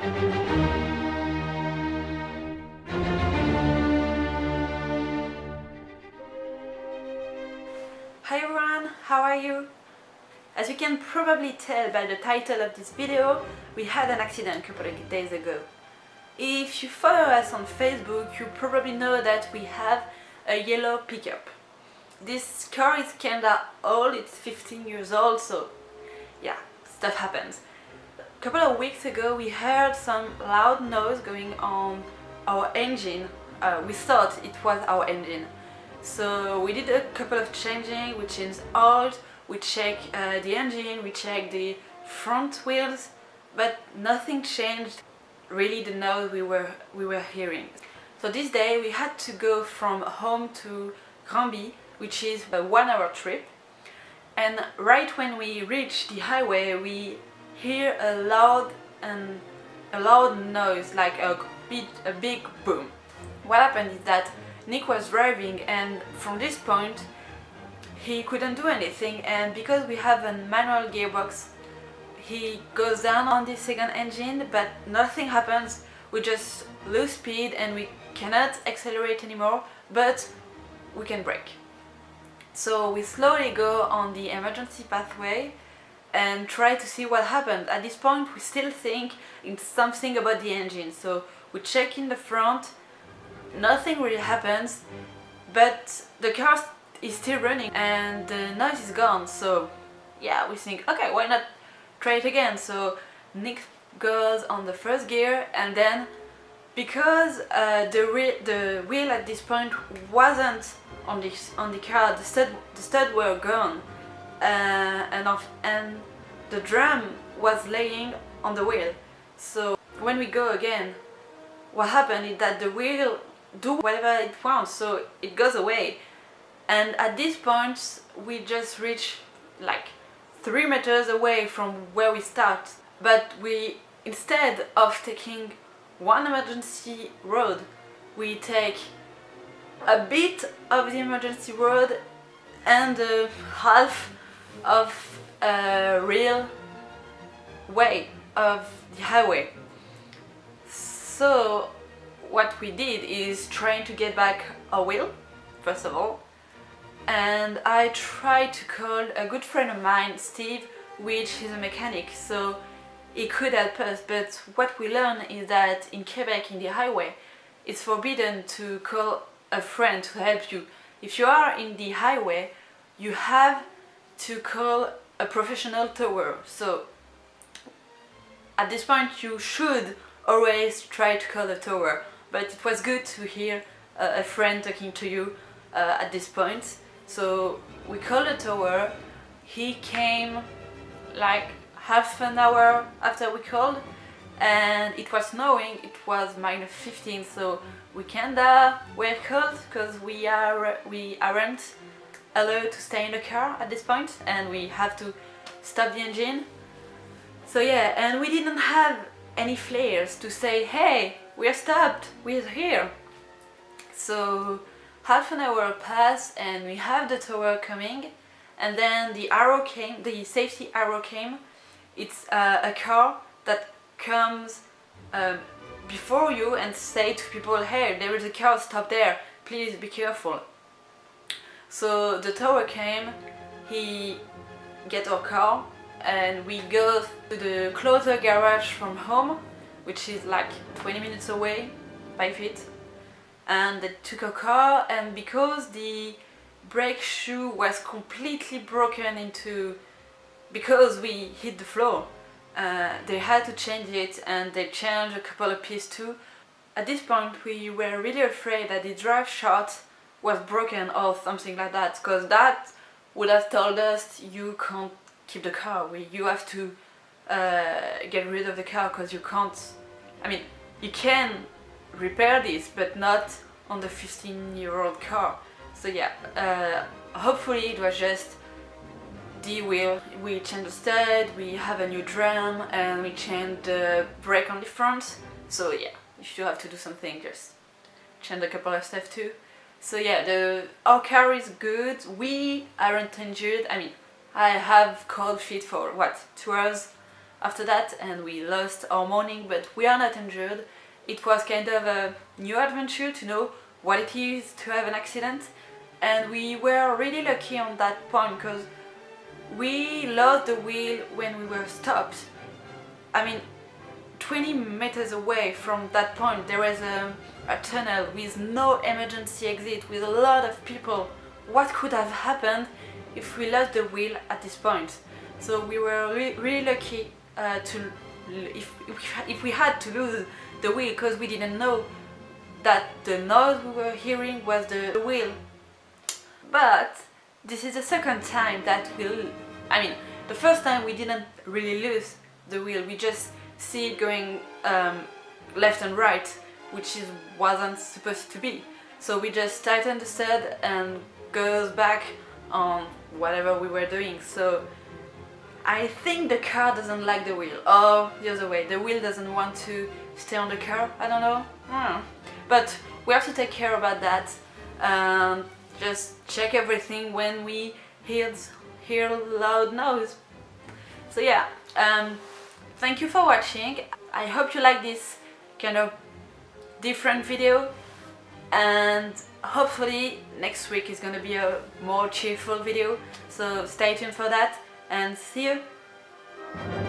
Hi everyone, how are you? As you can probably tell by the title of this video, we had an accident a couple of days ago. If you follow us on Facebook, you probably know that we have a yellow pickup. This car is kinda old, it's 15 years old, so yeah, stuff happens. A couple of weeks ago we heard some loud noise going on our engine. We thought it was our engine. So we did a couple of changing, we changed oil, we checked the engine, we checked the front wheels, but nothing changed really the noise we were hearing. So this day we had to go from home to Gramby, which is a 1-hour trip, and right when we reach the highway we hear a loud noise, like a big boom. What happened is that Nick was driving, and from this point he couldn't do anything, and because we have a manual gearbox he goes down on the second engine, but nothing happens. We just lose speed and we cannot accelerate anymore, but we can brake. So we slowly go on the emergency pathway and try to see what happened. At this point we still think it's something about the engine, so we check in the front. Nothing really happens, but the car is still running and the noise is gone, so yeah, we think, okay, why not try it again? So Nick goes on the first gear, and then because the wheel at this point wasn't on the car, the stud were gone, and the drum was laying on the wheel. So when we go again, what happened is that the wheel do whatever it wants, so it goes away. And at this point we just reach like 3 meters away from where we start, but we, instead of taking one emergency road, we take a bit of the emergency road and half of a real way of the highway. So what we did is trying to get back our wheel, first of all, and I tried to call a good friend of mine, Steve, which is a mechanic, so he could help us. But what we learned is that in Quebec, in the highway, it's forbidden to call a friend to help you. If you are in the highway, you have to call a professional tower. So at this point you should always try to call a tower, but it was good to hear a friend talking to you at this point. So we called a tower. He came like half an hour after we called, and it was snowing. It was -15, so we kinda were cold because we aren't allowed to stay in the car at this point, and we have to stop the engine. So yeah, and we didn't have any flares to say, hey, we're stopped, we're here. So half an hour passed and we have the tower coming, and then the arrow came, the safety arrow came. It's a car that comes before you and say to people, hey, there is a car, stop there, please be careful. So the tower came, he get our car, and we go to the closer garage from home, which is like 20 minutes away by feet. And they took a car, and because the brake shoe was completely broken into, because we hit the floor, they had to change it, and they changed a couple of pieces too. At this point we were really afraid that the drive shaft was broken or something like that, because that would have told us you can't keep the car, you have to get rid of the car, because you can't, I mean, you can repair this but not on the 15-year-old car. So yeah, hopefully it was just the wheel. We changed the stud, we have a new drum, and we changed the brake on the front. So yeah, if you have to do something, just change a couple of stuff too. So yeah, our car is good, we aren't injured. I mean, I have cold feet for what, 2 hours after that, and we lost our morning, but we are not injured. It was kind of a new adventure to know what it is to have an accident, and we were really lucky on that point because we lost the wheel when we were stopped. I mean, 20 meters away from that point there was a tunnel with no emergency exit, with a lot of people. What could have happened if we lost the wheel at this point? So we were really lucky if we had to lose the wheel, because we didn't know that the noise we were hearing was the wheel. But this is the second time that the first time we didn't really lose the wheel, we just see it going left and right, which wasn't supposed to be. So we just tightened the stud and goes back on whatever we were doing. So I think the car doesn't like the wheel, or the other way, the wheel doesn't want to stay on the car, I don't know. But we have to take care about that. Just check everything when we hear loud noise. So yeah, thank you for watching. I hope you like this kind of different video, and hopefully next week is gonna be a more cheerful video, so stay tuned for that and see you.